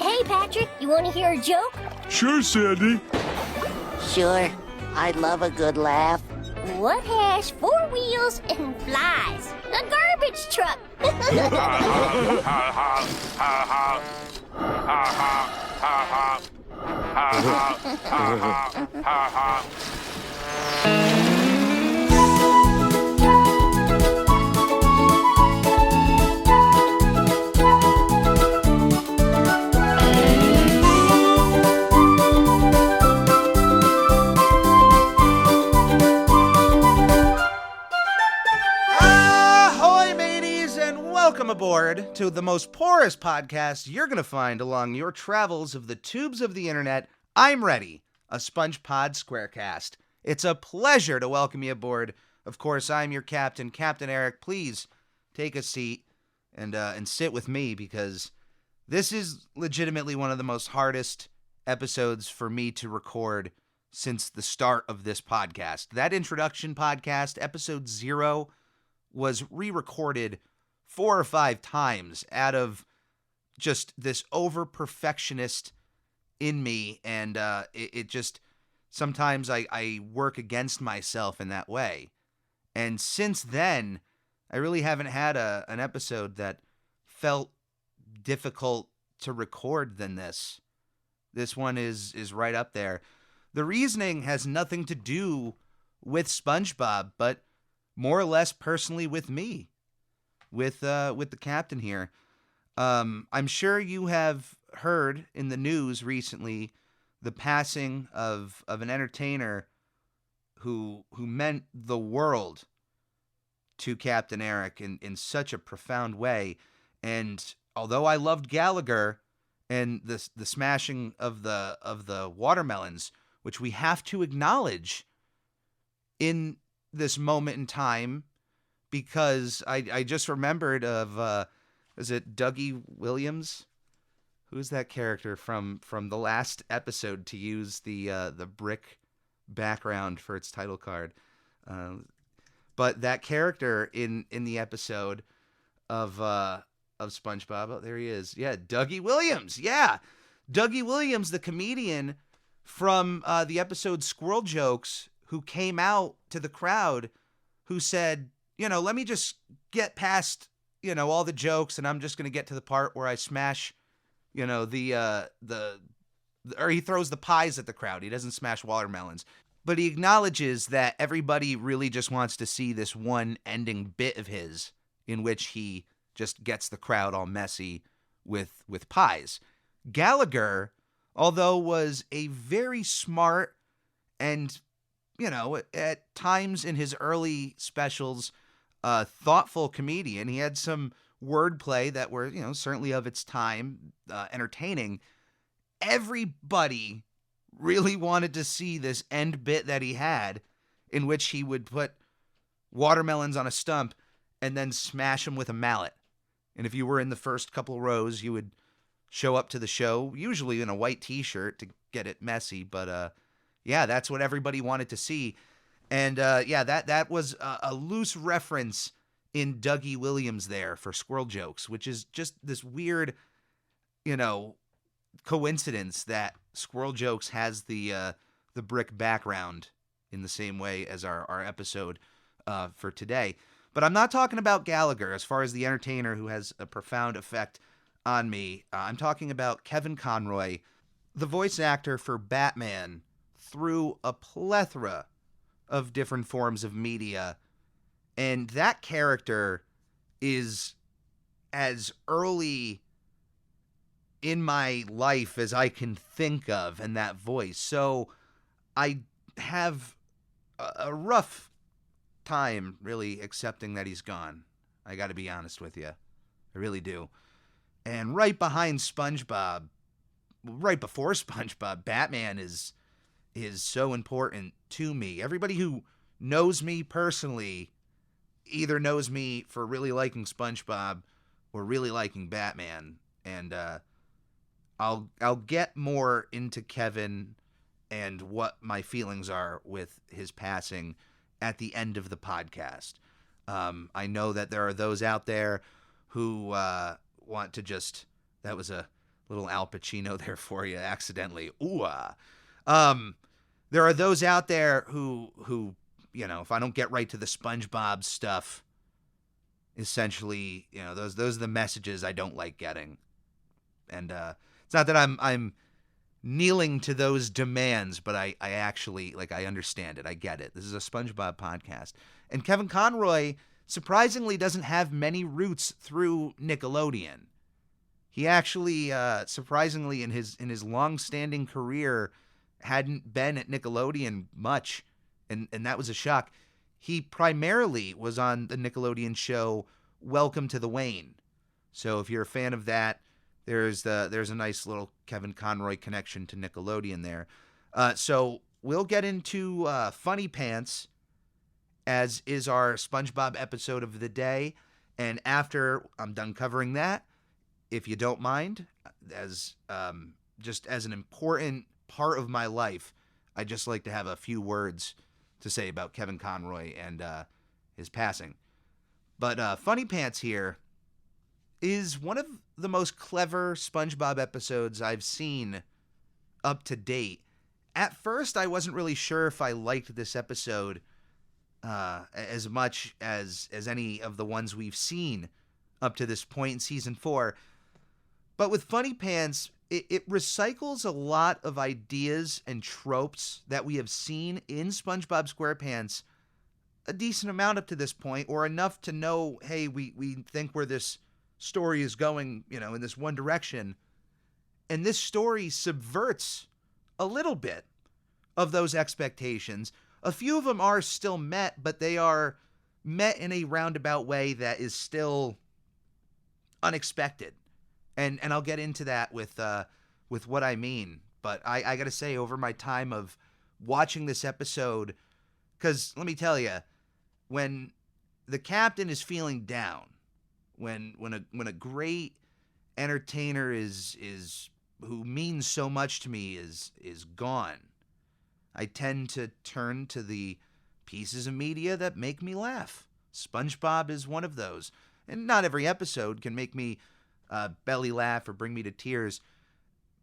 Hey, Patrick, you want to hear a joke? Sure, Sandy. Sure, I'd love a good laugh. What has 4 wheels and flies? A garbage truck. Ahoy, mateys, and welcome aboard to the most porous podcast you're going to find along your travels of the tubes of the internet. I'm ready, a SpongePod Squarecast. It's a pleasure to welcome you aboard. Of course, I'm your captain, Captain Eric. Please take a seat and sit with me, because this is legitimately one of the most hardest episodes for me to record since the start of this podcast. That introduction podcast, episode 0, was re-recorded 4 or 5 times out of just this over-perfectionist in me, and it just, sometimes I work against myself in that way. And since then, I really haven't had an episode that felt difficult to record than this. This one is right up there. The reasoning has nothing to do with SpongeBob, but more or less personally with me, with the captain here. I'm sure you have heard in the news recently the passing of an entertainer who meant the world to Captain Eric in such a profound way. And although I loved Gallagher and the smashing of the watermelons, which we have to acknowledge in this moment in time, because I just remembered of is it Dougie Williams? Who's that character from the last episode to use the brick background for its title card? But that character in the episode of SpongeBob, oh, there he is. Yeah, Dougie Williams. Yeah, Dougie Williams, the comedian from the episode Squirrel Jokes, who came out to the crowd, who said, let me just get past, all the jokes, and I'm just going to get to the part where I smash, or he throws the pies at the crowd. He doesn't smash watermelons. But he acknowledges that everybody really just wants to see this one ending bit of his in which he just gets the crowd all messy with pies. Gallagher, although was a very smart and, at times in his early specials, thoughtful comedian. He had some wordplay that were, certainly of its time, entertaining. Everybody really wanted to see this end bit that he had, in which he would put watermelons on a stump and then smash them with a mallet. And if you were in the first couple rows, you would show up to the show, usually in a white t-shirt to get it messy. But yeah, that's what everybody wanted to see. And yeah, that was a loose reference in Dougie Williams there for Squirrel Jokes, which is just this weird, coincidence that Squirrel Jokes has the brick background in the same way as our episode for today. But I'm not talking about Gallagher as far as the entertainer who has a profound effect on me. I'm talking about Kevin Conroy, the voice actor for Batman through a plethora of different forms of media. And that character is as early in my life as I can think of, and that voice. So I have a rough time really accepting that he's gone. I got to be honest with you. I really do. And right behind SpongeBob, right before SpongeBob, Batman is so important to me. Everybody who knows me personally either knows me for really liking SpongeBob or really liking Batman. And I'll get more into Kevin and what my feelings are with his passing at the end of the podcast. I know that there are those out there who want to just, that was a Little Al Pacino there for you, accidentally. Ooh. There are those out there who, if I don't get right to the SpongeBob stuff, essentially, those are the messages I don't like getting. And it's not that I'm kneeling to those demands, but I actually, I understand it. I get it. This is a SpongeBob podcast. And Kevin Conroy surprisingly doesn't have many roots through Nickelodeon. He actually, surprisingly, in his long-standing career, hadn't been at Nickelodeon much, and that was a shock. He primarily was on the Nickelodeon show Welcome to the Wayne. So if you're a fan of that, there's a nice little Kevin Conroy connection to Nickelodeon there. So we'll get into Funny Pants, as is our SpongeBob episode of the day. And after I'm done covering that, if you don't mind, as just as an important part of my life, I just like to have a few words to say about Kevin Conroy and his passing. But Funny Pants here is one of the most clever SpongeBob episodes I've seen up to date. At first, I wasn't really sure if I liked this episode as much as any of the ones we've seen up to this point in season 4. But with Funny Pants, it recycles a lot of ideas and tropes that we have seen in SpongeBob SquarePants a decent amount up to this point, or enough to know, hey, we think where this story is going, in this one direction. And this story subverts a little bit of those expectations. A few of them are still met, but they are met in a roundabout way that is still unexpected. And I'll get into that with what I mean. But I got to say, over my time of watching this episode, because let me tell you, when the captain is feeling down, when a great entertainer is who means so much to me is gone, I tend to turn to the pieces of media that make me laugh. SpongeBob is one of those. And not every episode can make me belly laugh or bring me to tears.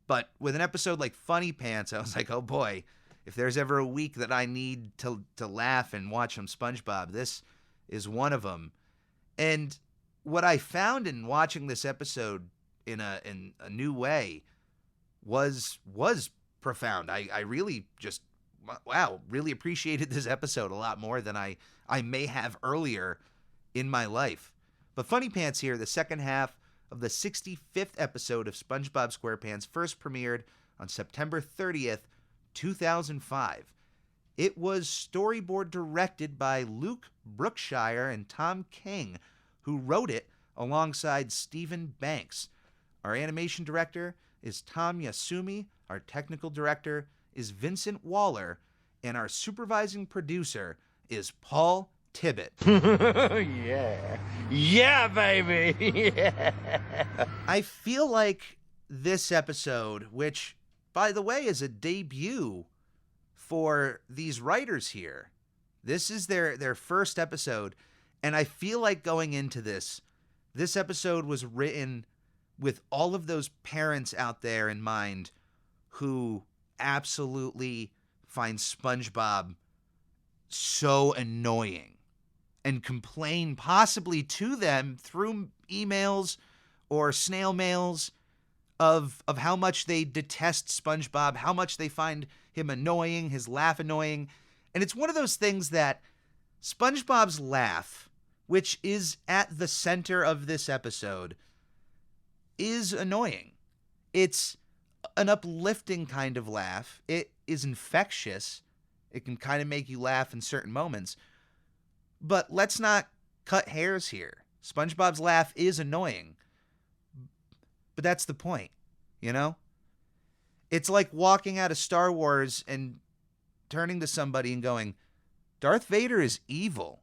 But with an episode like Funny Pants, I was like, oh boy, if there's ever a week that I need to laugh and watch some SpongeBob, this is one of them. And what I found in watching this episode in a new way was profound. I really just, really appreciated this episode a lot more than I may have earlier in my life. But Funny Pants here, the second half of the 65th episode of SpongeBob SquarePants, first premiered on September 30th, 2005. It was storyboard directed by Luke Brookshire and Tom King, who wrote it alongside Stephen Banks. Our animation director is Tom Yasumi, our technical director is Vincent Waller, and our supervising producer is Paul Tibbett. Yeah, baby. Yeah. I feel like this episode, which, by the way, is a debut for these writers here. This is their first episode, and I feel like going into this episode was written with all of those parents out there in mind who absolutely find SpongeBob so annoying and complain possibly to them through emails or snail mails of how much they detest SpongeBob, how much they find him annoying, his laugh annoying. And it's one of those things that SpongeBob's laugh, which is at the center of this episode, is annoying. It's an uplifting kind of laugh. It is infectious. It can kind of make you laugh in certain moments. But let's not cut hairs here. SpongeBob's laugh is annoying. But that's the point, It's like walking out of Star Wars and turning to somebody and going, Darth Vader is evil.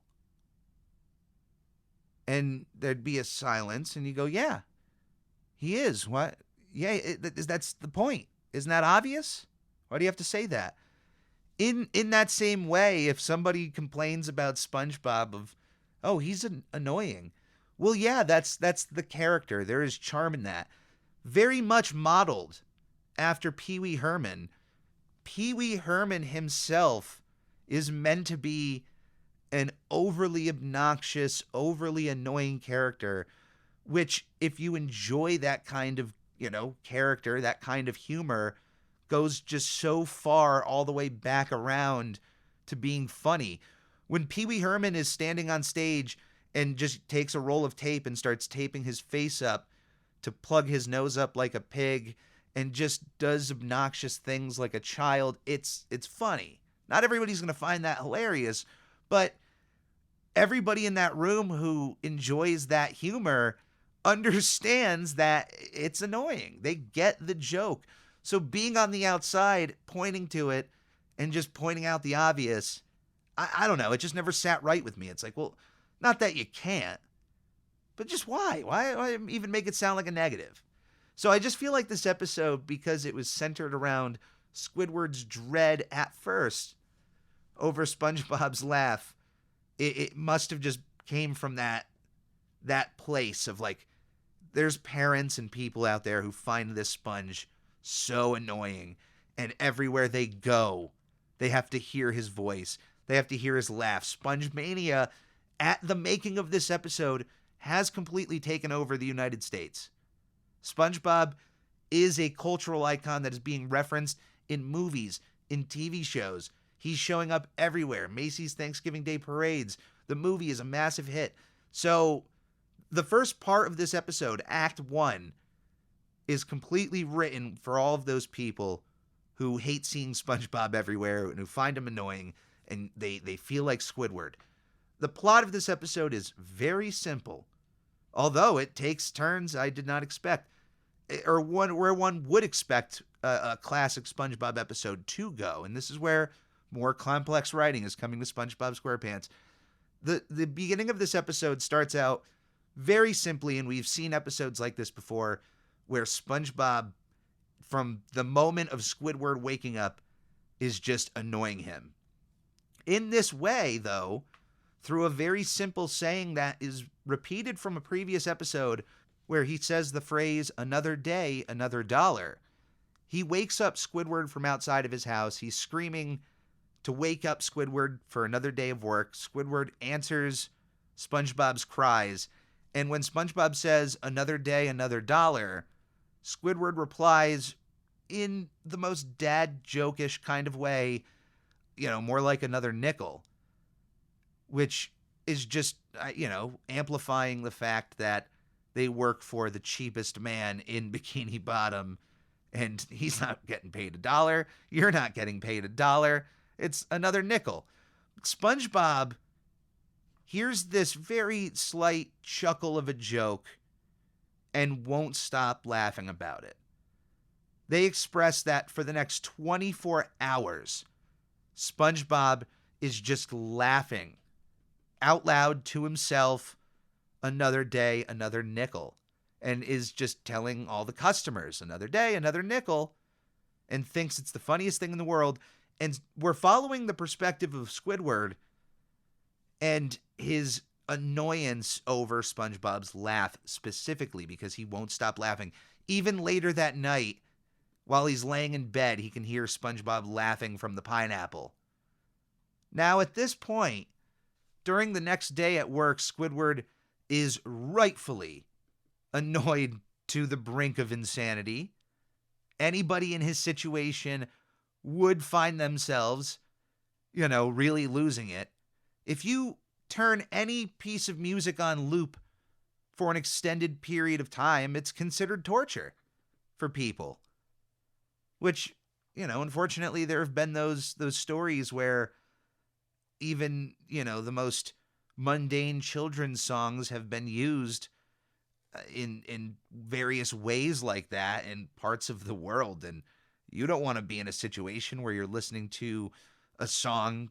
And there'd be a silence, and you go, yeah, he is. What? Yeah, that's the point. Isn't that obvious? Why do you have to say that? In that same way, if somebody complains about SpongeBob of, oh, he's annoying. Well, yeah, that's the character. There is charm in that. very much modeled after Pee Wee Herman. Pee Wee Herman himself is meant to be an overly obnoxious, overly annoying character, which, if you enjoy that kind of, character, that kind of humor, goes just so far all the way back around to being funny. When Pee Wee Herman is standing on stage and just takes a roll of tape and starts taping his face up to plug his nose up like a pig and just does obnoxious things like a child, it's funny. Not everybody's going to find that hilarious, but everybody in that room who enjoys that humor understands that it's annoying. They get the joke. So being on the outside, pointing to it, and just pointing out the obvious, I don't know. It just never sat right with me. It's like, well, not that you can't, but just why? Why even make it sound like a negative? So I just feel like this episode, because it was centered around Squidward's dread at first over SpongeBob's laugh, it must have just came from that place of like, there's parents and people out there who find this sponge so annoying, and everywhere they go, they have to hear his voice. They have to hear his laugh. Sponge Mania, at the making of this episode, has completely taken over the United States. SpongeBob is a cultural icon that is being referenced in movies, in TV shows. He's showing up everywhere. Macy's Thanksgiving Day parades. The movie is a massive hit. So the first part of this episode, Act 1, is completely written for all of those people who hate seeing SpongeBob everywhere and who find him annoying, and they feel like Squidward. The plot of this episode is very simple, although it takes turns I did not expect, or where one would expect a classic SpongeBob episode to go, and this is where more complex writing is coming to SpongeBob SquarePants. The beginning of this episode starts out very simply, and we've seen episodes like this before, where SpongeBob, from the moment of Squidward waking up, is just annoying him. In this way, though, through a very simple saying that is repeated from a previous episode where he says the phrase, "another day, another dollar," he wakes up Squidward from outside of his house. He's screaming to wake up Squidward for another day of work. Squidward answers SpongeBob's cries, and when SpongeBob says, "another day, another dollar," Squidward replies in the most dad jokish kind of way, more like "another nickel," which is just, amplifying the fact that they work for the cheapest man in Bikini Bottom, and he's not getting paid $1. You're not getting paid $1. It's another nickel. SpongeBob hears this very slight chuckle of a joke and won't stop laughing about it. They express that for the next 24 hours, SpongeBob is just laughing out loud to himself, "another day, another nickel," and is just telling all the customers, "another day, another nickel," and thinks it's the funniest thing in the world. And we're following the perspective of Squidward and his annoyance over SpongeBob's laugh specifically, because he won't stop laughing. Even later that night, while he's laying in bed, he can hear SpongeBob laughing from the pineapple. Now, at this point, during the next day at work, Squidward is rightfully annoyed to the brink of insanity. Anybody in his situation would find themselves, really losing it. If you turn any piece of music on loop for an extended period of time, it's considered torture for people. Which, unfortunately, there have been those stories where even, the most mundane children's songs have been used in various ways like that in parts of the world. And you don't want to be in a situation where you're listening to a song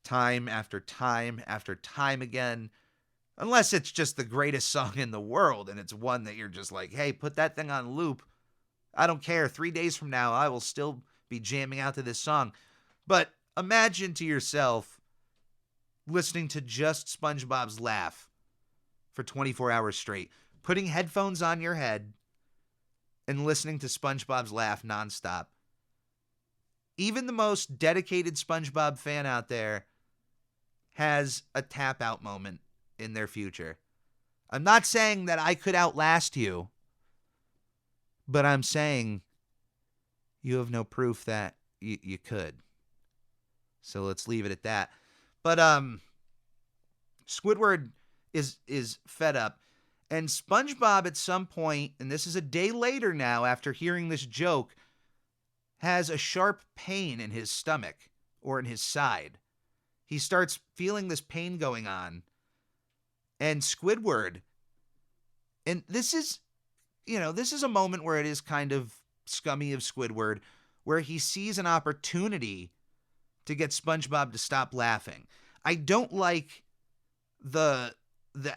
time after time after time again, unless it's just the greatest song in the world and it's one that you're just like, hey, put that thing on loop. I don't care. 3 days from now, I will still be jamming out to this song. But imagine to yourself listening to just SpongeBob's laugh for 24 hours straight, putting headphones on your head and listening to SpongeBob's laugh nonstop. Even the most dedicated SpongeBob fan out there has a tap out moment in their future. I'm not saying that I could outlast you, but I'm saying you have no proof that you could. So let's leave it at that. But Squidward is fed up, and SpongeBob at some point, and this is a day later now after hearing this joke, has a sharp pain in his stomach or in his side. He starts feeling this pain going on. And Squidward, and this is a moment where it is kind of scummy of Squidward, where he sees an opportunity to get SpongeBob to stop laughing. I don't like the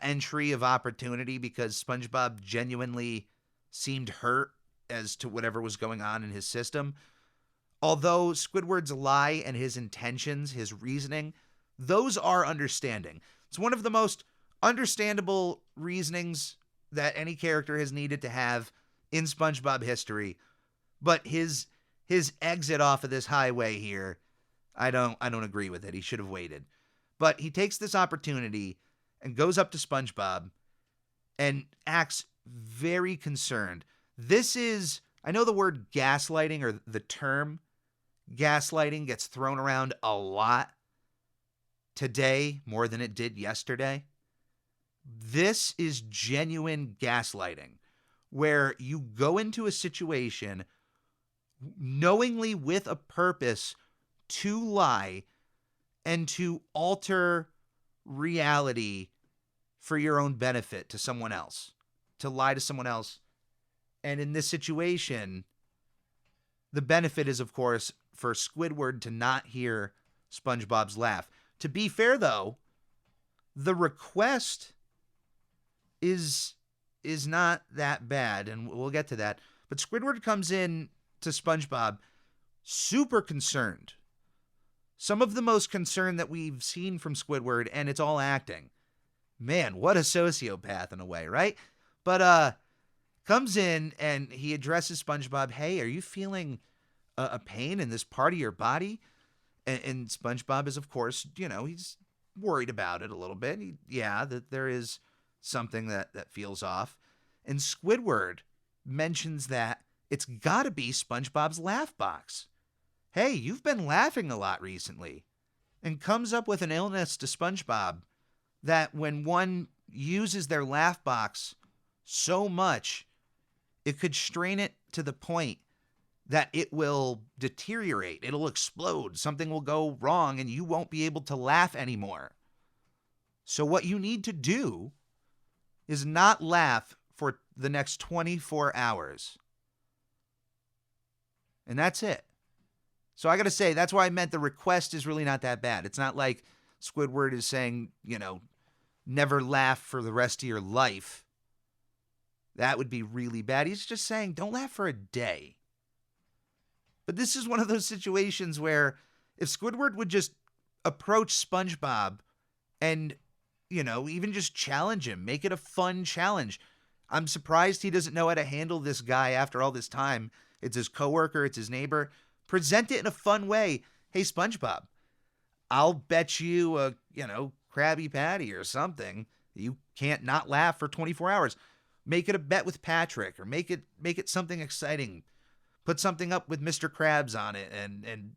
entry of opportunity because SpongeBob genuinely seemed hurt as to whatever was going on in his system. Although Squidward's lie and his intentions, his reasoning, those are understanding. It's one of the most understandable reasonings that any character has needed to have in SpongeBob history. But his exit off of this highway here, I don't agree with it. He should have waited. But he takes this opportunity and goes up to SpongeBob and acts very concerned. This is, I know the word gaslighting, or the term gaslighting, gets thrown around a lot today more than it did yesterday. This is genuine gaslighting, where you go into a situation knowingly with a purpose to lie and to alter reality for your own benefit to someone else, to lie to someone else. And in this situation, the benefit is, of course, for Squidward to not hear SpongeBob's laugh. To be fair, though, the request is not that bad, and we'll get to that. But Squidward comes in to SpongeBob super concerned. Some of the most concern that we've seen from Squidward, and it's all acting. Man, what a sociopath in a way, right? But comes in and he addresses SpongeBob. Hey, are you feeling a pain in this part of your body? And SpongeBob is, of course, he's worried about it a little bit. That there is something that feels off. And Squidward mentions that it's got to be SpongeBob's laugh box. Hey, you've been laughing a lot recently. And comes up with an illness to SpongeBob that when one uses their laugh box so much, it could strain it to the point that it will deteriorate. It'll explode. Something will go wrong and you won't be able to laugh anymore. So what you need to do is not laugh for the next 24 hours. And that's it. So I got to say, that's why I meant the request is really not that bad. It's not like Squidward is saying, never laugh for the rest of your life. That would be really bad. He's just saying, don't laugh for a day. But this is one of those situations where if Squidward would just approach SpongeBob and, even just challenge him, make it a fun challenge. I'm surprised he doesn't know how to handle this guy after all this time. It's his coworker, it's his neighbor. Present it in a fun way. Hey, SpongeBob, I'll bet you a, Krabby Patty or something. You can't not laugh for 24 hours. Make it a bet with Patrick, or make it something exciting. Put something up with Mr. Krabs on it, and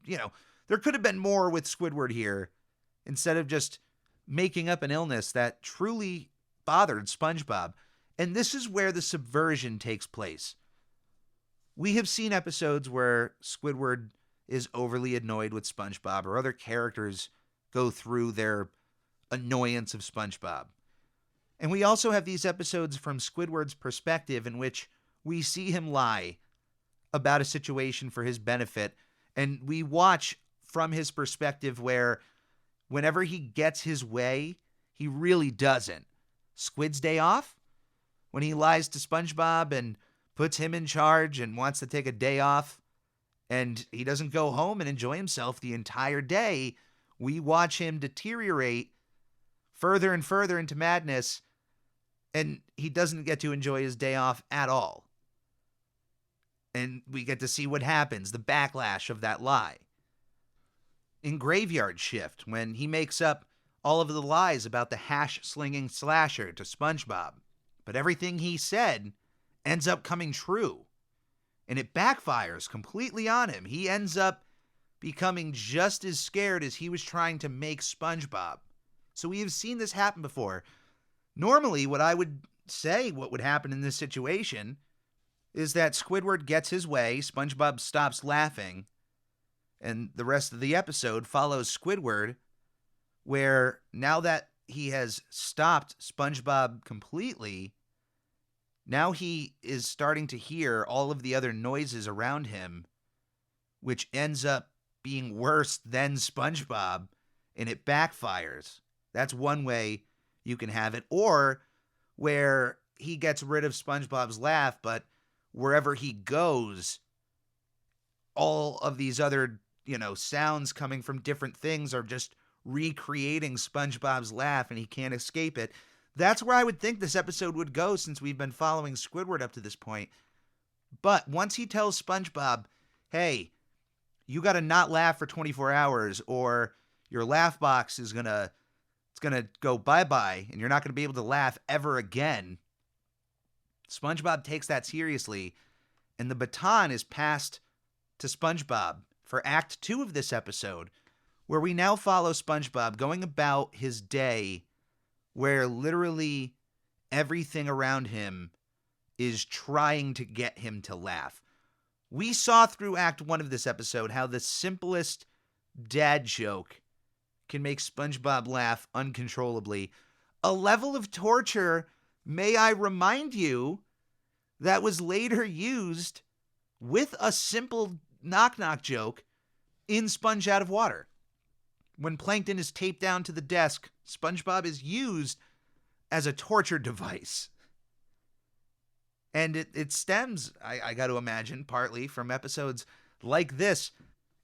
there could have been more with Squidward here, instead of just making up an illness that truly bothered SpongeBob. And this is where the subversion takes place. We have seen episodes where Squidward is overly annoyed with SpongeBob, or other characters go through their annoyance of SpongeBob. And we also have these episodes from Squidward's perspective in which we see him lie about a situation for his benefit, and we watch from his perspective where whenever he gets his way, he really doesn't. Squid's day off? When he lies to SpongeBob and puts him in charge and wants to take a day off, and he doesn't go home and enjoy himself the entire day, we watch him deteriorate further and further into madness, and he doesn't get to enjoy his day off at all. And we get to see what happens, the backlash of that lie. In Graveyard Shift, when he makes up all of the lies about the hash-slinging slasher to SpongeBob, but everything he said ends up coming true. And it backfires completely on him. He ends up becoming just as scared as he was trying to make SpongeBob. So we have seen this happen before. Normally, what I would say what would happen in this situation is that Squidward gets his way, SpongeBob stops laughing, and the rest of the episode follows Squidward, where now that he has stopped SpongeBob completely, now he is starting to hear all of the other noises around him, which ends up being worse than SpongeBob, and it backfires. That's one way you can have it. Or where he gets rid of SpongeBob's laugh, but wherever he goes, all of these other, sounds coming from different things are just recreating SpongeBob's laugh, and he can't escape it. That's where I would think this episode would go, since we've been following Squidward up to this point. But once he tells SpongeBob, hey, you got to not laugh for 24 hours or your laugh box is going to go bye-bye and you're not going to be able to laugh ever again, SpongeBob takes that seriously, and the baton is passed to SpongeBob for Act 2 of this episode, where we now follow SpongeBob going about his day, where literally everything around him is trying to get him to laugh. We saw through Act 1 of this episode how the simplest dad joke can make SpongeBob laugh uncontrollably. A level of torture, may I remind you, that was later used with a simple knock-knock joke in Sponge Out of Water. When Plankton is taped down to the desk, SpongeBob is used as a torture device. And it stems, I got to imagine, partly from episodes like this.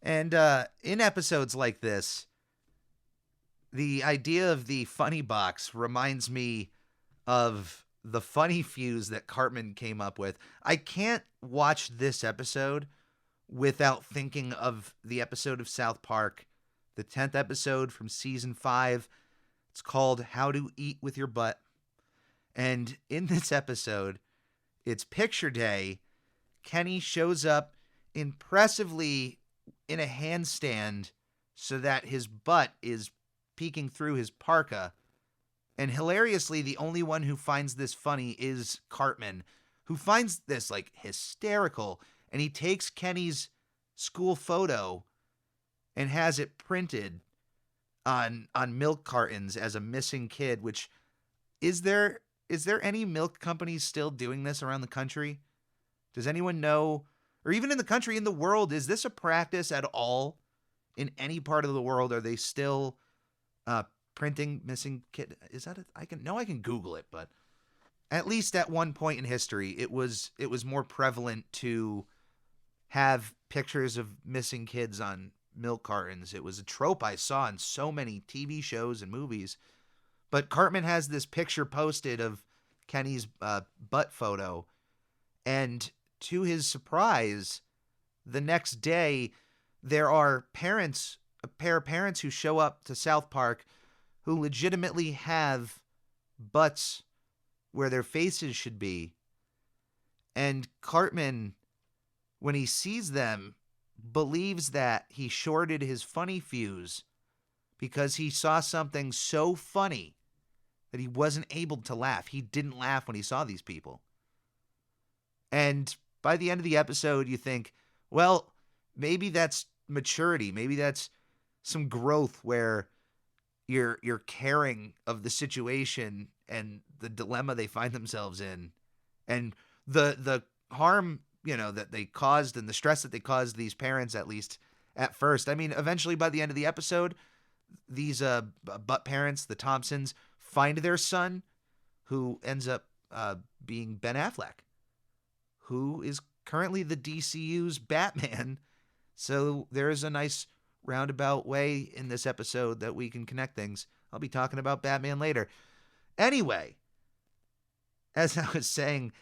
And in episodes like this, the idea of the funny box reminds me of the funny fuse that Cartman came up with. I can't watch this episode without thinking of the episode of South Park, the 10th episode from season 5. It's called How to Eat with Your Butt. And in this episode, it's picture day. Kenny shows up impressively in a handstand so that his butt is peeking through his parka. And hilariously, the only one who finds this funny is Cartman, who finds this hysterical. And he takes Kenny's school photo and has it printed on milk cartons as a missing kid, which is there any milk companies still doing this around the country? Does anyone know, or even in the country, in the world, is this a practice at all? In any part of the world, are they still printing missing kid? Is that I can Google it, but at least at one point in history, it was more prevalent to have pictures of missing kids on milk cartons. It was a trope I saw in so many TV shows and movies. But Cartman has this picture posted of Kenny's butt photo, and to his surprise, the next day, there are a pair of parents who show up to South Park who legitimately have butts where their faces should be. And Cartman, when he sees them, believes that he shorted his funny fuse because he saw something so funny that he wasn't able to laugh. He didn't laugh when he saw these people. And by the end of the episode, you think, well, maybe that's maturity. Maybe that's some growth where you're caring of the situation and the dilemma they find themselves in, and the harm, that they caused and the stress that they caused these parents, at least at first. I mean, eventually by the end of the episode, these butt parents, the Thompsons, find their son, who ends up being Ben Affleck, who is currently the DCU's Batman. So there is a nice roundabout way in this episode that we can connect things. I'll be talking about Batman later. Anyway, as I was saying,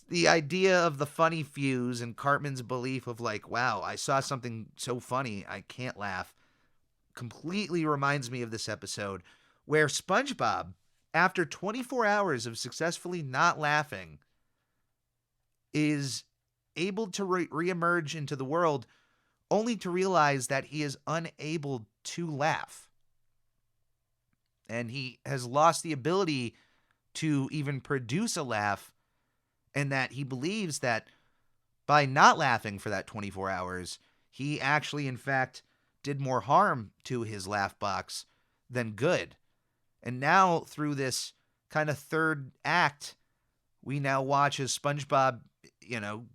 the idea of the funny fuse and Cartman's belief of like, wow, I saw something so funny, I can't laugh, completely reminds me of this episode where SpongeBob, after 24 hours of successfully not laughing, is able to reemerge into the world only to realize that he is unable to laugh. And he has lost the ability to even produce a laugh, and that he believes that by not laughing for that 24 hours, he actually, in fact, did more harm to his laugh box than good. And now, through this kind of third act, we now watch as SpongeBob,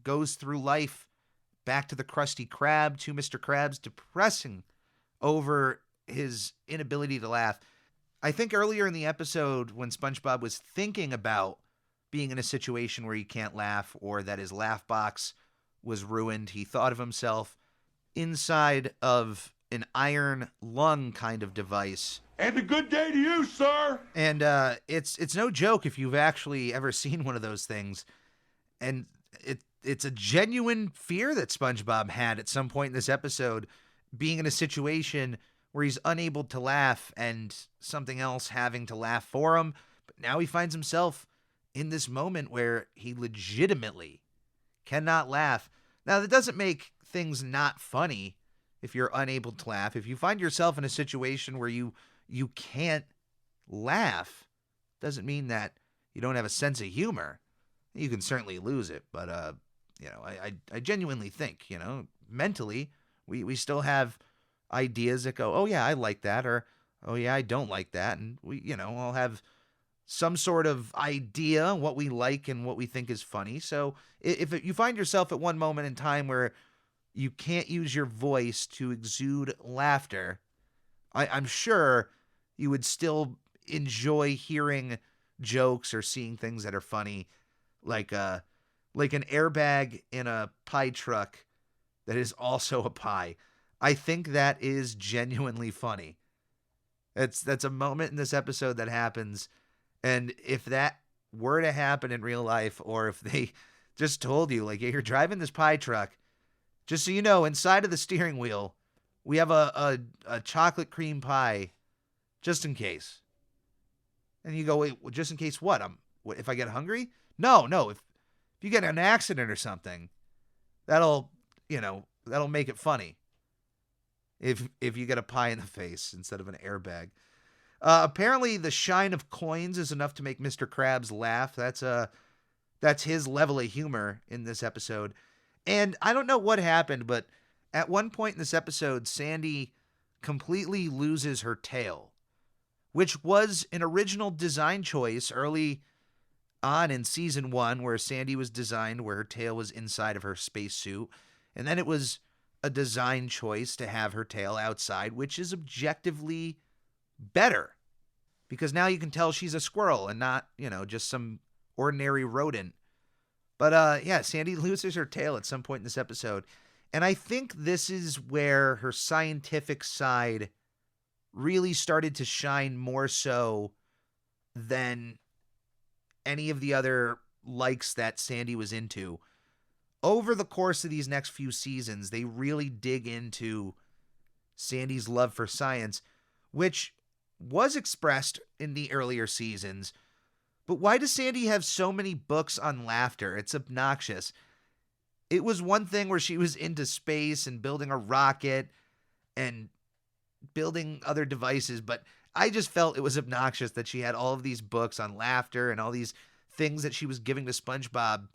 goes through life back to the Krusty Krab, to Mr. Krabs, depressing over his inability to laugh. I think earlier in the episode, when SpongeBob was thinking about being in a situation where he can't laugh or that his laugh box was ruined, he thought of himself inside of an iron lung kind of device. And a good day to you, sir. And it's no joke if you've actually ever seen one of those things. And it's a genuine fear that SpongeBob had at some point in this episode, being in a situation where he's unable to laugh and something else having to laugh for him. But now he finds himself in this moment where he legitimately cannot laugh. Now, that doesn't make things not funny if you're unable to laugh. If you find yourself in a situation where you can't laugh, doesn't mean that you don't have a sense of humor. You can certainly lose it, but I genuinely think, mentally, we still have ideas that go, oh yeah, I like that, or oh yeah, I don't like that, and we, all have some sort of idea what we like and what we think is funny. So if you find yourself at one moment in time where you can't use your voice to exude laughter, I'm sure you would still enjoy hearing jokes or seeing things that are funny, like an airbag in a pie truck that is also a pie. I think that is genuinely funny. That's a moment in this episode that happens, and if that were to happen in real life, or if they just told you, like, you're driving this pie truck, just so you know, inside of the steering wheel, we have a chocolate cream pie, just in case. And you go, wait, just in case what? What if I get hungry? No. If you get in an accident or something, that'll make it funny. If you get a pie in the face instead of an airbag. Apparently, the shine of coins is enough to make Mr. Krabs laugh. That's his level of humor in this episode. And I don't know what happened, but at one point in this episode, Sandy completely loses her tail, which was an original design choice early on in season 1, where Sandy was designed where her tail was inside of her spacesuit. And then it was a design choice to have her tail outside, which is objectively better, because now you can tell she's a squirrel and not, just some ordinary rodent. But yeah, Sandy loses her tail at some point in this episode. And I think this is where her scientific side really started to shine more so than any of the other likes that Sandy was into. Over the course of these next few seasons, they really dig into Sandy's love for science, which was expressed in the earlier seasons. But why does Sandy have so many books on laughter? It's obnoxious. It was one thing where she was into space and building a rocket and building other devices, but I just felt it was obnoxious that she had all of these books on laughter and all these things that she was giving to SpongeBob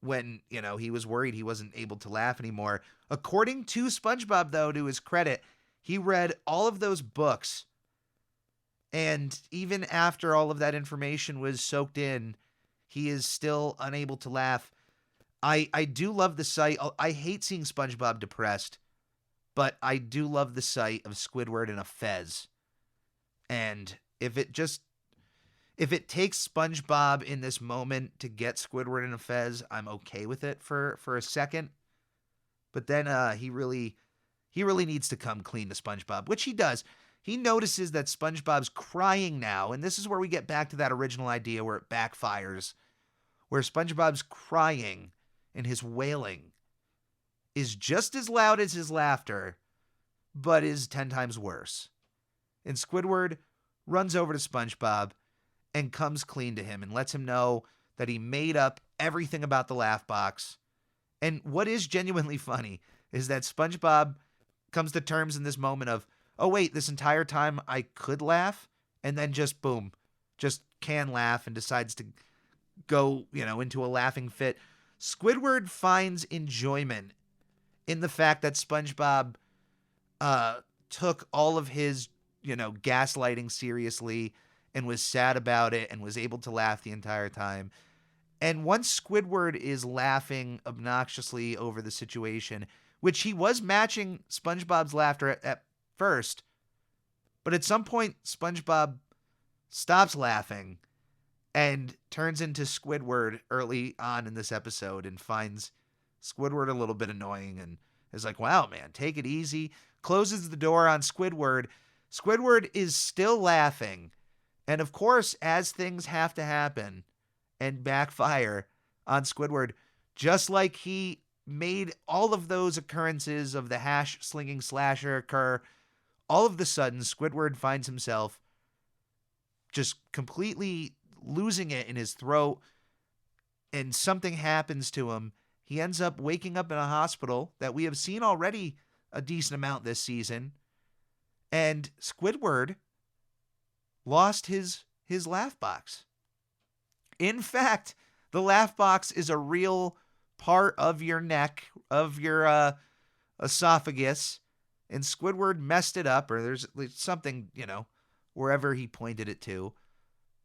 when, he was worried he wasn't able to laugh anymore. According to SpongeBob, though, to his credit, he read all of those books, and even after all of that information was soaked in, he is still unable to laugh. I do love the sight. I hate seeing SpongeBob depressed, but I do love the sight of Squidward in a fez. And if it takes SpongeBob in this moment to get Squidward in a fez, I'm okay with it for a second. But then he really needs to come clean to SpongeBob, which he does. He notices that SpongeBob's crying now, and this is where we get back to that original idea where it backfires, where SpongeBob's crying and his wailing is just as loud as his laughter, but is 10 times worse. And Squidward runs over to SpongeBob and comes clean to him and lets him know that he made up everything about the laugh box. And what is genuinely funny is that SpongeBob comes to terms in this moment of, oh wait, this entire time I could laugh, and then just boom, just can laugh and decides to go, into a laughing fit. Squidward finds enjoyment in the fact that SpongeBob took all of his, gaslighting seriously and was sad about it and was able to laugh the entire time. And once Squidward is laughing obnoxiously over the situation, which he was matching SpongeBob's laughter at first, but at some point SpongeBob stops laughing and turns into Squidward early on in this episode and finds Squidward a little bit annoying and is like, wow, man, take it easy. Closes the door on Squidward. Squidward is still laughing. And of course, as things have to happen and backfire on Squidward, just like he made all of those occurrences of the hash slinging slasher occur, all of the sudden Squidward finds himself just completely losing it in his throat, and something happens to him. He ends up waking up in a hospital that we have seen already a decent amount this season, and Squidward lost his laugh box. In fact, the laugh box is a real part of your neck, of your esophagus, and Squidward messed it up, or there's something, wherever he pointed it to.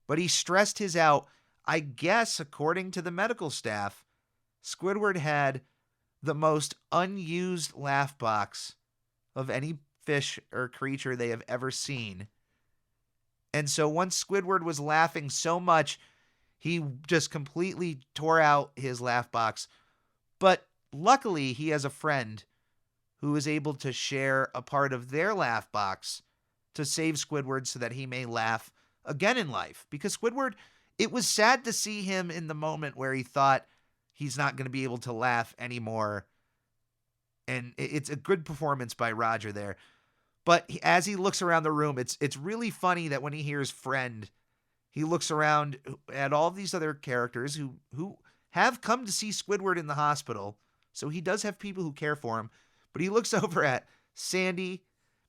But he stressed his out. I guess, according to the medical staff, Squidward had the most unused laugh box of any fish or creature they have ever seen. And so once Squidward was laughing so much, he just completely tore out his laugh box. But luckily, he has a friend who is able to share a part of their laugh box to save Squidward so that he may laugh again in life. Because Squidward, it was sad to see him in the moment where he thought he's not going to be able to laugh anymore. And it's a good performance by Roger there. But as he looks around the room, it's really funny that when he hears friend, he looks around at all these other characters who have come to see Squidward in the hospital. So he does have people who care for him. But he looks over at Sandy,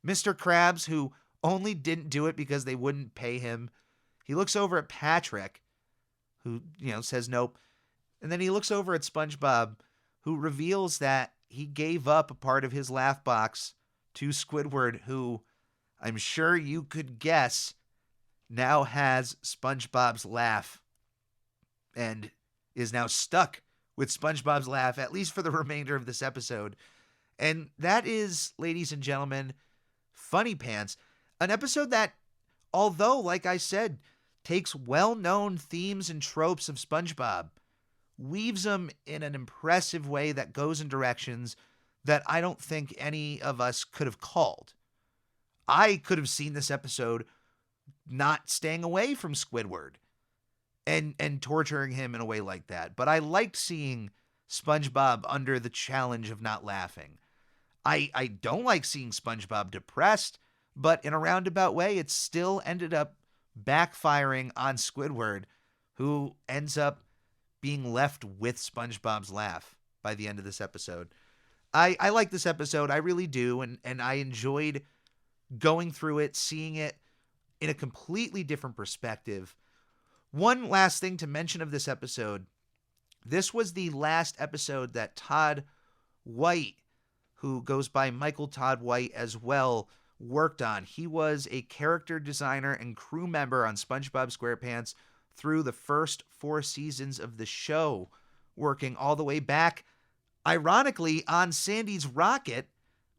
Mr. Krabs, who only didn't do it because they wouldn't pay him. He looks over at Patrick, who, says nope. And then he looks over at SpongeBob, who reveals that he gave up a part of his laugh box to Squidward, who I'm sure you could guess now has SpongeBob's laugh and is now stuck with SpongeBob's laugh, at least for the remainder of this episode. And that is, ladies and gentlemen, Funny Pants, an episode that, although, like I said, takes well-known themes and tropes of SpongeBob, weaves them in an impressive way that goes in directions that I don't think any of us could have called. I could have seen this episode not staying away from Squidward and torturing him in a way like that. But I liked seeing SpongeBob under the challenge of not laughing. I don't like seeing SpongeBob depressed, but in a roundabout way, it still ended up backfiring on Squidward, who ends up being left with SpongeBob's laugh by the end of this episode. I like this episode, I really do, and I enjoyed going through it, seeing it in a completely different perspective. One last thing to mention of this episode, this was the last episode that Todd White, who goes by Michael Todd White as well, worked on. He was a character designer and crew member on SpongeBob SquarePants through the first 4 seasons of the show, working all the way back, ironically, on Sandy's Rocket,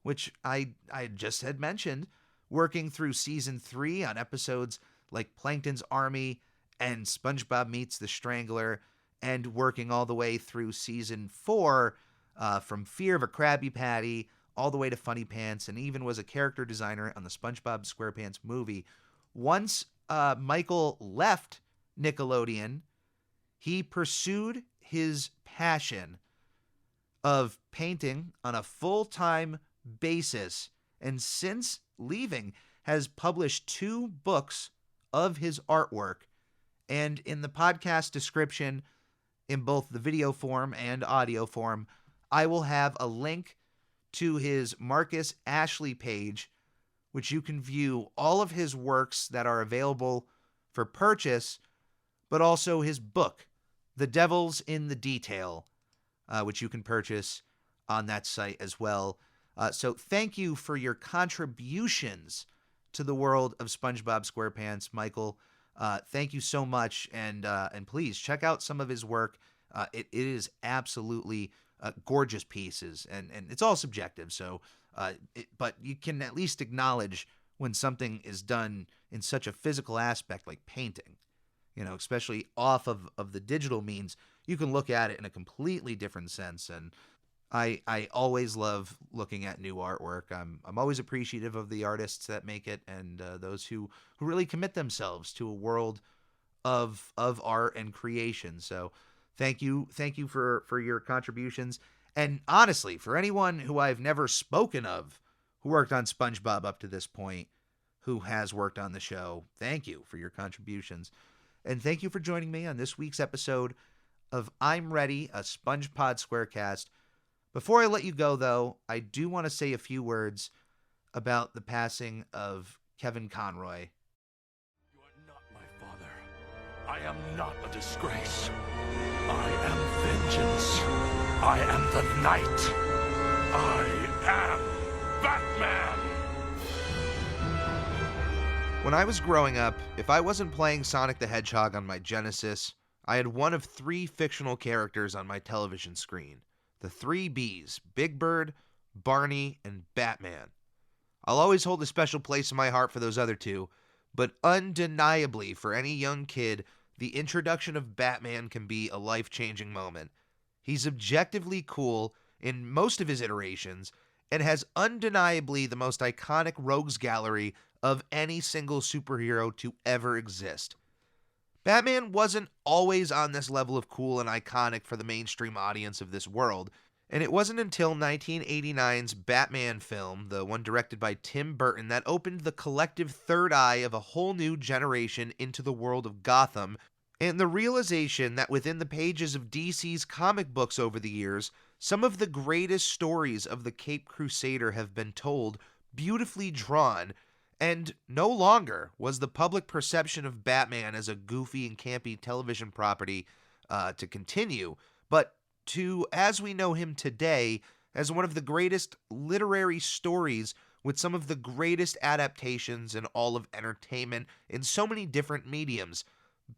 which I just had mentioned, working through season 3 on episodes like Plankton's Army and SpongeBob Meets the Strangler, and working all the way through season 4, from Fear of a Krabby Patty all the way to Funny Pants, and even was a character designer on the SpongeBob SquarePants movie. Once Michael left Nickelodeon, he pursued his passion of painting on a full-time basis, and since leaving has published 2 books of his artwork. And in the podcast description, in both the video form and audio form, I will have a link to his Marcus Ashley page, which you can view all of his works that are available for purchase, but also his book, The Devil's in the Detail, which you can purchase on that site as well. So thank you for your contributions to the world of SpongeBob SquarePants, Michael. Thank you so much, and please check out some of his work. It is absolutely gorgeous pieces, and it's all subjective. So, but you can at least acknowledge when something is done in such a physical aspect like painting. Especially off of the digital means, you can look at it in a completely different sense. And I always love looking at new artwork. I'm always appreciative of the artists that make it, and those who really commit themselves to a world of art and creation. So thank you for your contributions. And honestly, for anyone who I've never spoken of who worked on SpongeBob up to this point, who has worked on the show, thank you for your contributions. And thank you for joining me on this week's episode of I'm Ready, a SpongePod Squarecast. Before I let you go, though, I do want to say a few words about the passing of Kevin Conroy. You are not my father. I am not a disgrace. I am vengeance. I am the night. I am Batman. When I was growing up, if I wasn't playing Sonic the Hedgehog on my Genesis, I had one of 3 fictional characters on my television screen. The 3 Bs, Big Bird, Barney, and Batman. I'll always hold a special place in my heart for those other 2, but undeniably for any young kid, the introduction of Batman can be a life-changing moment. He's objectively cool in most of his iterations, and has undeniably the most iconic rogues gallery of any single superhero to ever exist. Batman wasn't always on this level of cool and iconic for the mainstream audience of this world, and it wasn't until 1989's Batman film, the one directed by Tim Burton, that opened the collective third eye of a whole new generation into the world of Gotham, and the realization that within the pages of DC's comic books over the years, some of the greatest stories of the Caped Crusader have been told, beautifully drawn, and no longer was the public perception of Batman as a goofy and campy television property to continue, but to, as we know him today, as one of the greatest literary stories with some of the greatest adaptations in all of entertainment in so many different mediums.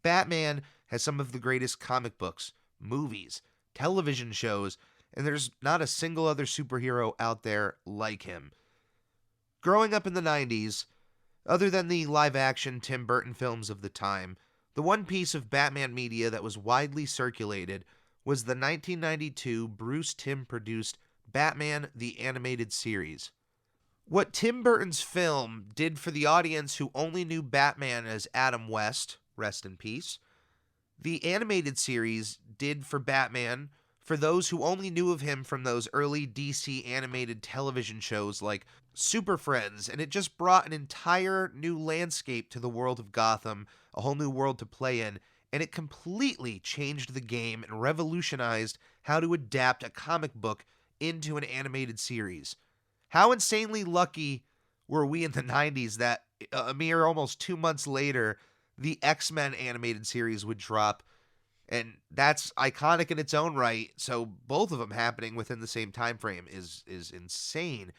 Batman has some of the greatest comic books, movies, television shows, and there's not a single other superhero out there like him. Growing up in the 90s, other than the live-action Tim Burton films of the time, the one piece of Batman media that was widely circulated was the 1992 Bruce Timm-produced Batman the Animated Series. What Tim Burton's film did for the audience who only knew Batman as Adam West, rest in peace, the animated series did for Batman for those who only knew of him from those early DC animated television shows like Super Friends, and it just brought an entire new landscape to the world of Gotham, a whole new world to play in, and it completely changed the game and revolutionized how to adapt a comic book into an animated series. How insanely lucky were we in the 90s that a mere almost 2 months later, the X-Men animated series would drop, and that's iconic in its own right, so both of them happening within the same time frame is insane.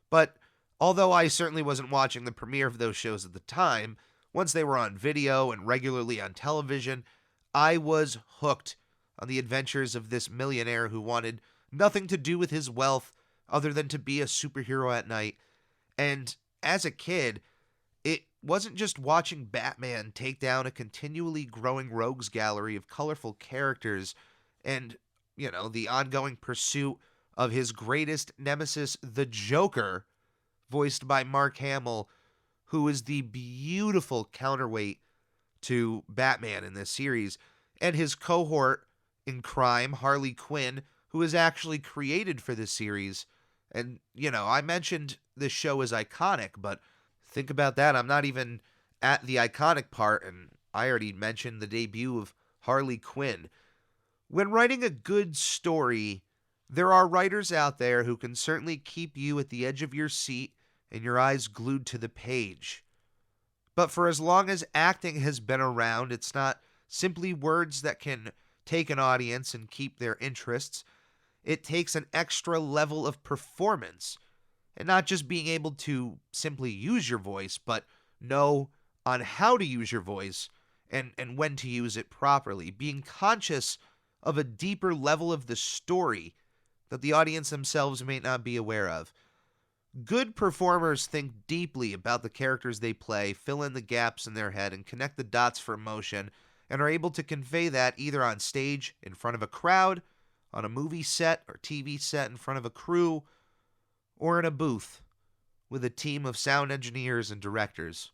But although I certainly wasn't watching the premiere of those shows at the time, once they were on video and regularly on television, I was hooked on the adventures of this millionaire who wanted nothing to do with his wealth other than to be a superhero at night. And as a kid, it wasn't just watching Batman take down a continually growing rogues gallery of colorful characters and, the ongoing pursuit of his greatest nemesis, the Joker, voiced by Mark Hamill, who is the beautiful counterweight to Batman in this series. and his cohort in crime, Harley Quinn, who is actually created for this series. And, I mentioned this show is iconic, but think about that. I'm not even at the iconic part, and I already mentioned the debut of Harley Quinn. When writing a good story, there are writers out there who can certainly keep you at the edge of your seat and your eyes glued to the page. But for as long as acting has been around, it's not simply words that can take an audience and keep their interests. It takes an extra level of performance, and not just being able to simply use your voice, but know on how to use your voice and when to use it properly, being conscious of a deeper level of the story that the audience themselves may not be aware of. Good performers think deeply about the characters they play, fill in the gaps in their head, and connect the dots for emotion, and are able to convey that either on stage, in front of a crowd, on a movie set or TV set in front of a crew, or in a booth with a team of sound engineers and directors.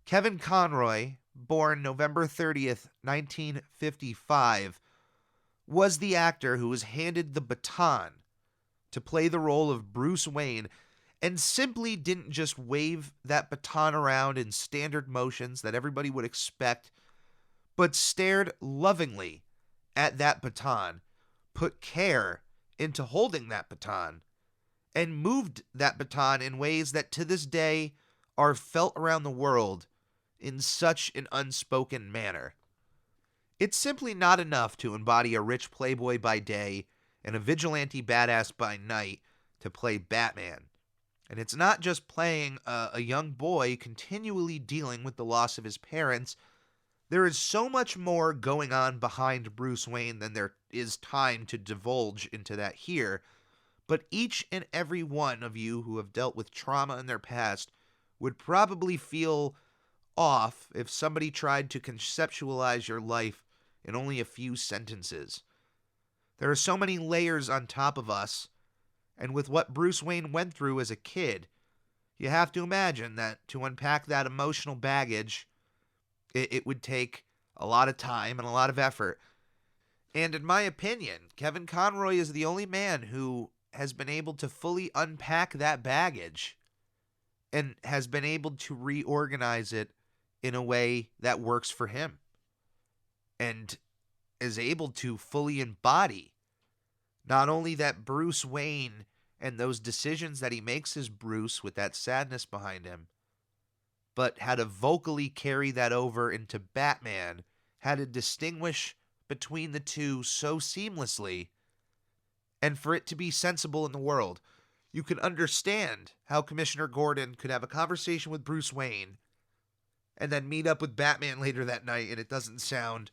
Kevin Conroy, born November 30th, 1955, was the actor who was handed the baton to play the role of Bruce Wayne, and simply didn't just wave that baton around in standard motions that everybody would expect, but stared lovingly at that baton, put care into holding that baton, and moved that baton in ways that to this day are felt around the world in such an unspoken manner. It's simply not enough to embody a rich playboy by day and a vigilante badass by night to play Batman. And it's not just playing a young boy continually dealing with the loss of his parents. There is so much more going on behind Bruce Wayne than there is time to divulge into that here. But each and every one of you who have dealt with trauma in their past would probably feel off if somebody tried to conceptualize your life in only a few sentences. There are so many layers on top of us, and with what Bruce Wayne went through as a kid, you have to imagine that to unpack that emotional baggage, it would take a lot of time and a lot of effort. And in my opinion, Kevin Conroy is the only man who has been able to fully unpack that baggage and has been able to reorganize it in a way that works for him, and is able to fully embody not only that Bruce Wayne and those decisions that he makes as Bruce with that sadness behind him, but how to vocally carry that over into Batman, how to distinguish between the two so seamlessly, and for it to be sensible in the world. You can understand how Commissioner Gordon could have a conversation with Bruce Wayne and then meet up with Batman later that night, and it doesn't sound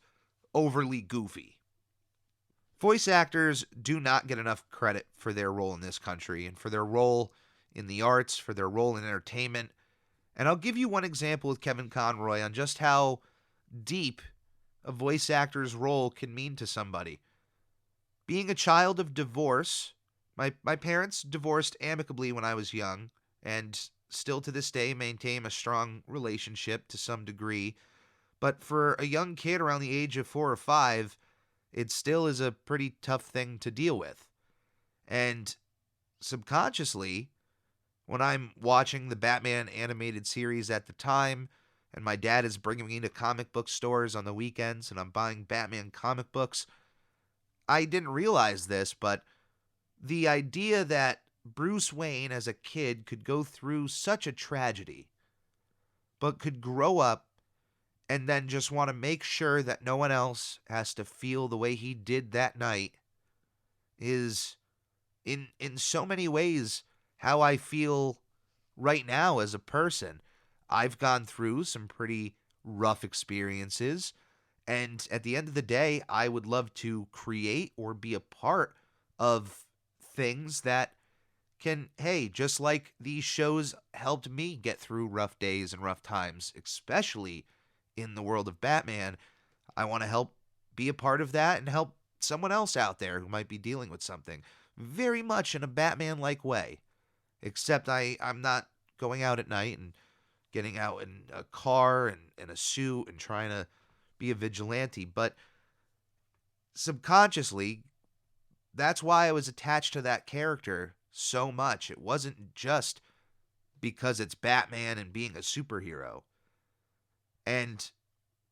overly goofy. Voice actors do not get enough credit for their role in this country, and for their role in the arts, for their role in entertainment. And I'll give you one example with Kevin Conroy on just how deep a voice actor's role can mean to somebody. Being a child of divorce, my parents divorced amicably when I was young, and still to this day maintain a strong relationship to some degree. But for a young kid around the age of 4 or 5, it still is a pretty tough thing to deal with. And subconsciously, when I'm watching the Batman animated series at the time, and my dad is bringing me to comic book stores on the weekends, and I'm buying Batman comic books, I didn't realize this, but the idea that Bruce Wayne as a kid could go through such a tragedy, but could grow up and then just want to make sure that no one else has to feel the way he did that night, is in so many ways how I feel right now as a person. I've gone through some pretty rough experiences, and at the end of the day, I would love to create or be a part of things that can, hey, just like these shows helped me get through rough days and rough times, especially in the world of Batman, I want to help be a part of that and help someone else out there who might be dealing with something very much in a Batman-like way. Except I'm not going out at night and getting out in a car and in a suit and trying to be a vigilante. But subconsciously, that's why I was attached to that character so much. It wasn't just because it's Batman and being a superhero. And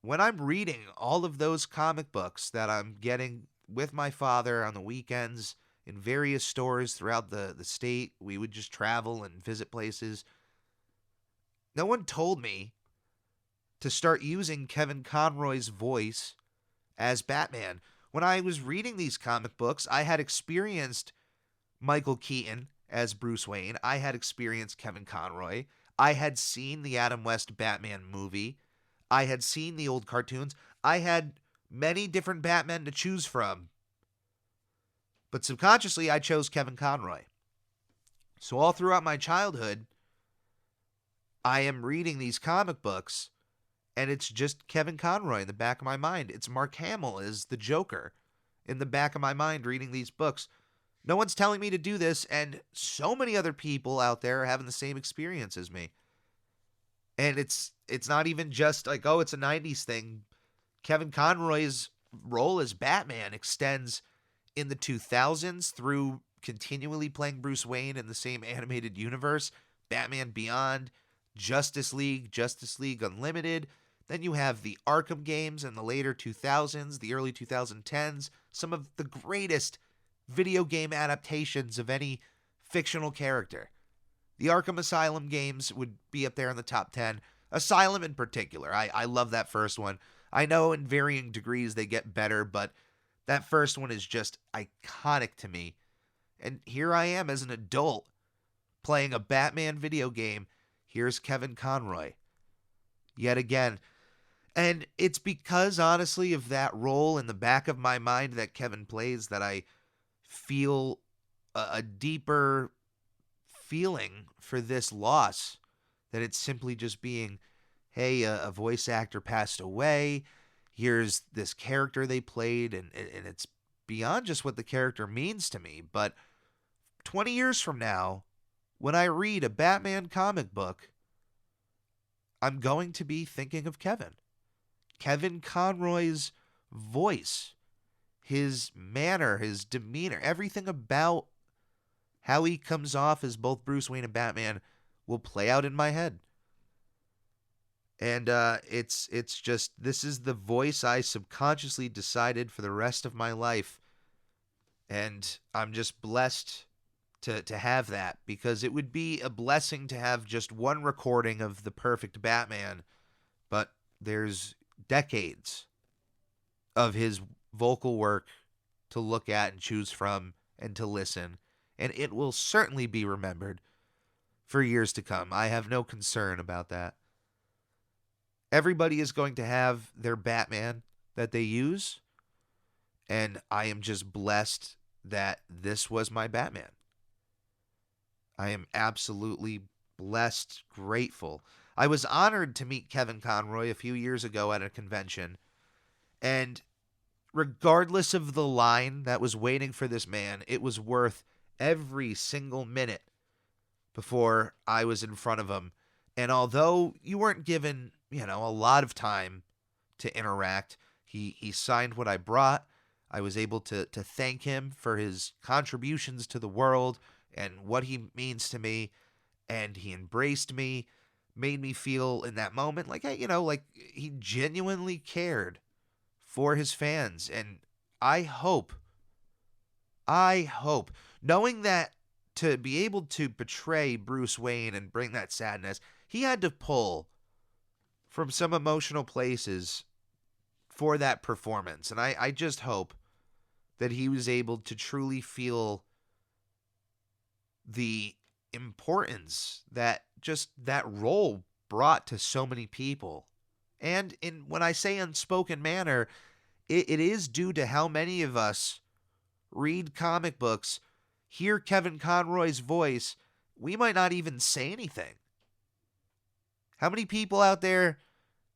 when I'm reading all of those comic books that I'm getting with my father on the weekends in various stores throughout the state, we would just travel and visit places. No one told me to start using Kevin Conroy's voice as Batman. When I was reading these comic books, I had experienced Michael Keaton as Bruce Wayne. I had experienced Kevin Conroy. I had seen the Adam West Batman movie. I had seen the old cartoons. I had many different Batmen to choose from. But subconsciously, I chose Kevin Conroy. So all throughout my childhood, I am reading these comic books, and it's just Kevin Conroy in the back of my mind. It's Mark Hamill as the Joker in the back of my mind reading these books. No one's telling me to do this, and so many other people out there are having the same experience as me. And it's not even just like, oh, it's a 90s thing. Kevin Conroy's role as Batman extends in the 2000s through continually playing Bruce Wayne in the same animated universe, Batman Beyond, Justice League Unlimited. Then you have the Arkham games in the later 2000s, the early 2010s, some of the greatest video game adaptations of any fictional character. The Arkham Asylum games would be up there in the top 10. Asylum in particular. I love that first one. I know in varying degrees they get better, but that first one is just iconic to me. And here I am as an adult playing a Batman video game. Here's Kevin Conroy. Yet again. And it's because, honestly, of that role in the back of my mind that Kevin plays that I feel a deeper feeling for this loss. That it's simply just being, hey, a voice actor passed away. Here's this character they played, and it's beyond just what the character means to me. But 20 years from now, when I read a Batman comic book, I'm going to be thinking of Kevin. Kevin Conroy's voice, his manner, his demeanor, everything about how he comes off as both Bruce Wayne and Batman will play out in my head. And it's just, this is the voice I subconsciously decided for the rest of my life. And I'm just blessed to have that, because it would be a blessing to have just one recording of the perfect Batman, but there's decades of his vocal work to look at and choose from and to listen, and it will certainly be remembered for years to come. I have no concern about that. Everybody is going to have their Batman that they use, and I am just blessed that this was my Batman. I am absolutely blessed, grateful. I was honored to meet Kevin Conroy a few years ago at a convention, and regardless of the line that was waiting for this man, it was worth every single minute before I was in front of him. And although you weren't given, a lot of time to interact, he signed what I brought. I was able to thank him for his contributions to the world and what he means to me, and he embraced me, made me feel in that moment like, like he genuinely cared for his fans. And I hope, knowing that to be able to portray Bruce Wayne and bring that sadness, he had to pull from some emotional places for that performance. And I just hope that he was able to truly feel the importance that just that role brought to so many people. And when I say unspoken manner, it is due to how many of us read comic books, hear Kevin Conroy's voice, we might not even say anything. How many people out there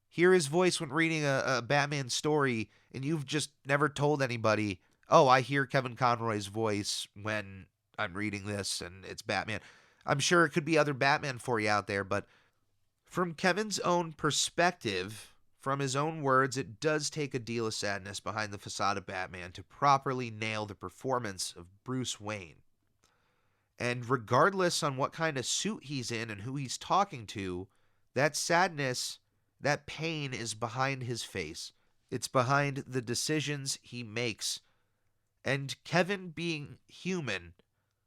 hear his voice when reading a Batman story, and you've just never told anybody, oh, I hear Kevin Conroy's voice when I'm reading this and it's Batman. I'm sure it could be other Batman for you out there, but from Kevin's own perspective, from his own words, it does take a deal of sadness behind the facade of Batman to properly nail the performance of Bruce Wayne. And regardless on what kind of suit he's in and who he's talking to, that sadness, that pain is behind his face. It's behind the decisions he makes. And Kevin, being human,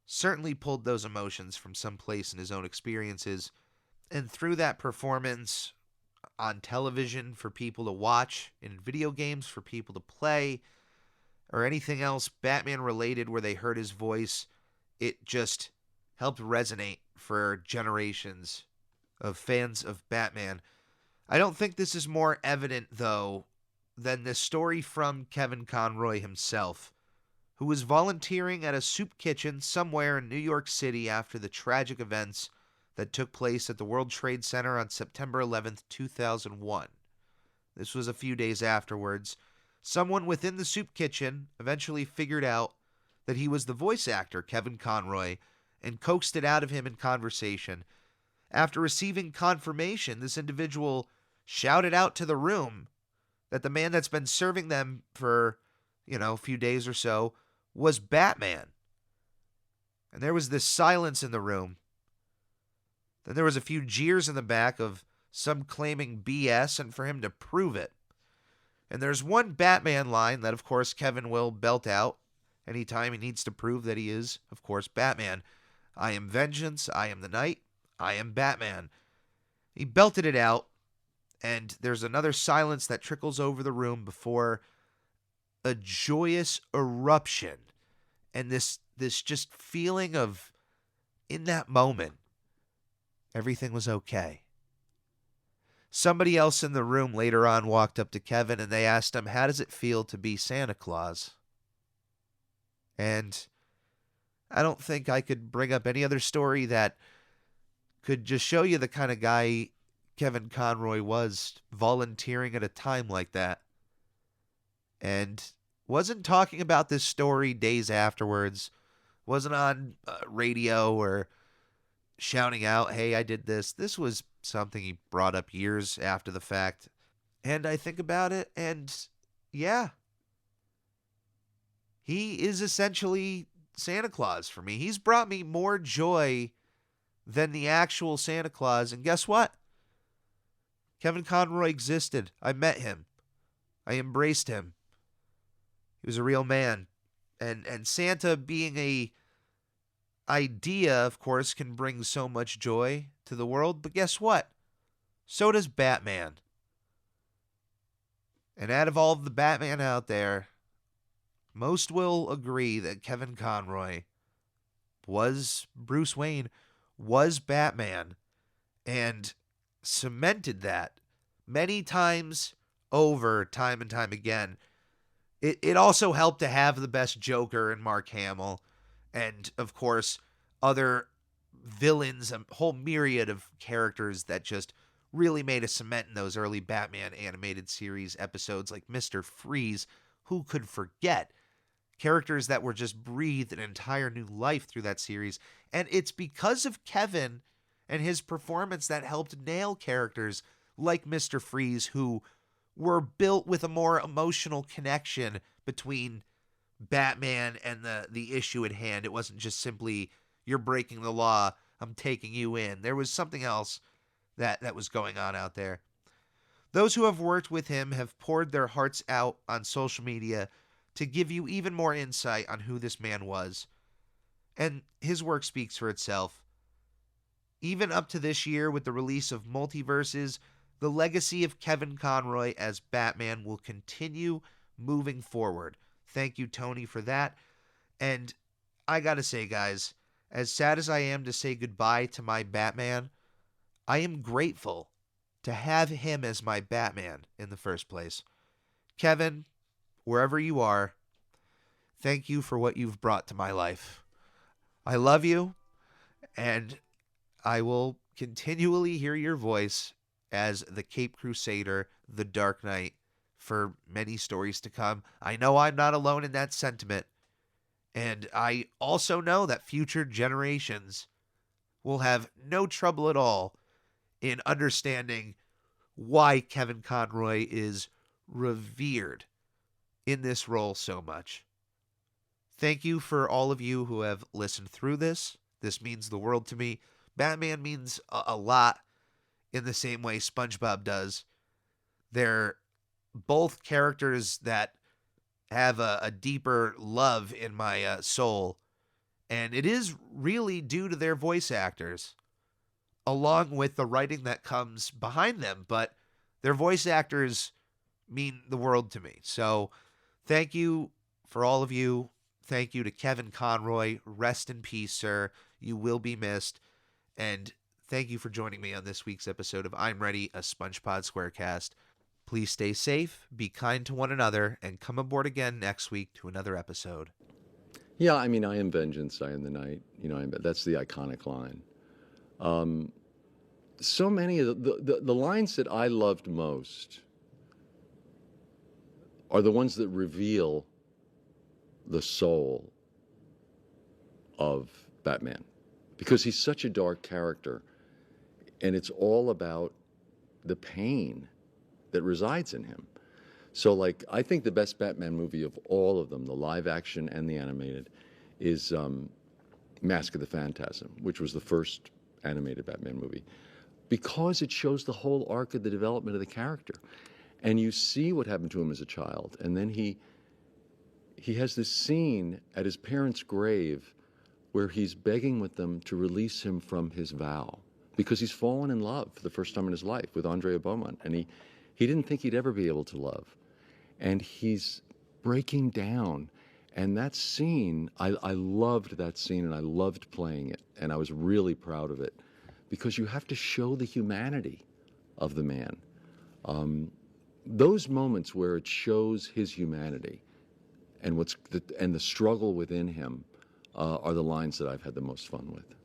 certainly pulled those emotions from some place in his own experiences. And through that performance on television for people to watch, in video games for people to play, or anything else Batman related where they heard his voice, it just helped resonate for generations of fans of Batman. I don't think this is more evident, though, than this story from Kevin Conroy himself, who was volunteering at a soup kitchen somewhere in New York City after the tragic events that took place at the World Trade Center on September 11th, 2001. This was a few days afterwards. Someone within the soup kitchen eventually figured out that he was the voice actor, Kevin Conroy, and coaxed it out of him in conversation. After receiving confirmation, this individual shouted out to the room that the man that's been serving them for, a few days or so was Batman. And there was this silence in the room. Then there was a few jeers in the back of some claiming BS and for him to prove it. And there's one Batman line that, of course, Kevin will belt out anytime he needs to prove that he is, of course, Batman. I am vengeance, I am the night, I am Batman. He belted it out, and there's another silence that trickles over the room before a joyous eruption. And this just feeling of, in that moment, everything was okay. Somebody else in the room later on walked up to Kevin and they asked him, how does it feel to be Santa Claus? And I don't think I could bring up any other story that could just show you the kind of guy Kevin Conroy was, volunteering at a time like that. And wasn't talking about this story days afterwards. Wasn't on radio or shouting out, hey, I did this. This was something he brought up years after the fact. And I think about it, and yeah. He is essentially Santa Claus for me. He's brought me more joy than the actual Santa Claus. And guess what? Kevin Conroy existed. I met him. I embraced him. He was a real man. And Santa being a idea, of course, can bring so much joy to the world. But guess what? So does Batman. And out of all of the Batman out there, most will agree that Kevin Conroy was Bruce Wayne, was Batman, and cemented that many times over, time and time again. It also helped to have the best Joker in Mark Hamill, and, of course, other villains, a whole myriad of characters that just really made a cement in those early Batman animated series episodes like Mr. Freeze. Who could forget? Characters that were just breathed an entire new life through that series. And it's because of Kevin and his performance that helped nail characters like Mr. Freeze, who were built with a more emotional connection between Batman and the issue at hand. It wasn't just simply, you're breaking the law, I'm taking you in. There was something else that was going on out there. Those who have worked with him have poured their hearts out on social media to give you even more insight on who this man was. And his work speaks for itself. Even up to this year, with the release of Multiverses, the legacy of Kevin Conroy as Batman will continue moving forward. Thank you, Tony, for that. And I gotta say, guys, as sad as I am to say goodbye to my Batman, I am grateful to have him as my Batman in the first place. Kevin, wherever you are, thank you for what you've brought to my life. I love you, and I will continually hear your voice as the Caped Crusader, the Dark Knight, for many stories to come. I know I'm not alone in that sentiment, and I also know that future generations will have no trouble at all in understanding why Kevin Conroy is revered in this role so much. Thank you for all of you who have listened through this. This means the world to me. Batman means a lot in the same way SpongeBob does. They're both characters that have a deeper love in my soul. And it is really due to their voice actors, along with the writing that comes behind them. But their voice actors mean the world to me. So thank you for all of you. Thank you to Kevin Conroy. Rest in peace, sir. You will be missed. And thank you for joining me on this week's episode of I'm Ready, a SpongePod Squarecast. Please stay safe, be kind to one another, and come aboard again next week to another episode. Yeah, I mean, I am vengeance, I am the night. You know, that's the iconic line. So many of the lines that I loved most are the ones that reveal the soul of Batman, because he's such a dark character, and it's all about the pain that resides in him. So, like, I think the best Batman movie of all of them, the live action and the animated, is Mask of the Phantasm, which was the first animated Batman movie, because it shows the whole arc of the development of the character. And you see what happened to him as a child, and then he has this scene at his parents' grave where he's begging with them to release him from his vow, because he's fallen in love for the first time in his life with Andrea Beaumont, and he didn't think he'd ever be able to love. And he's breaking down. And that scene, I loved that scene, and I loved playing it, and I was really proud of it, because you have to show the humanity of the man. Those moments where it shows his humanity and the struggle within him are the lines that I've had the most fun with.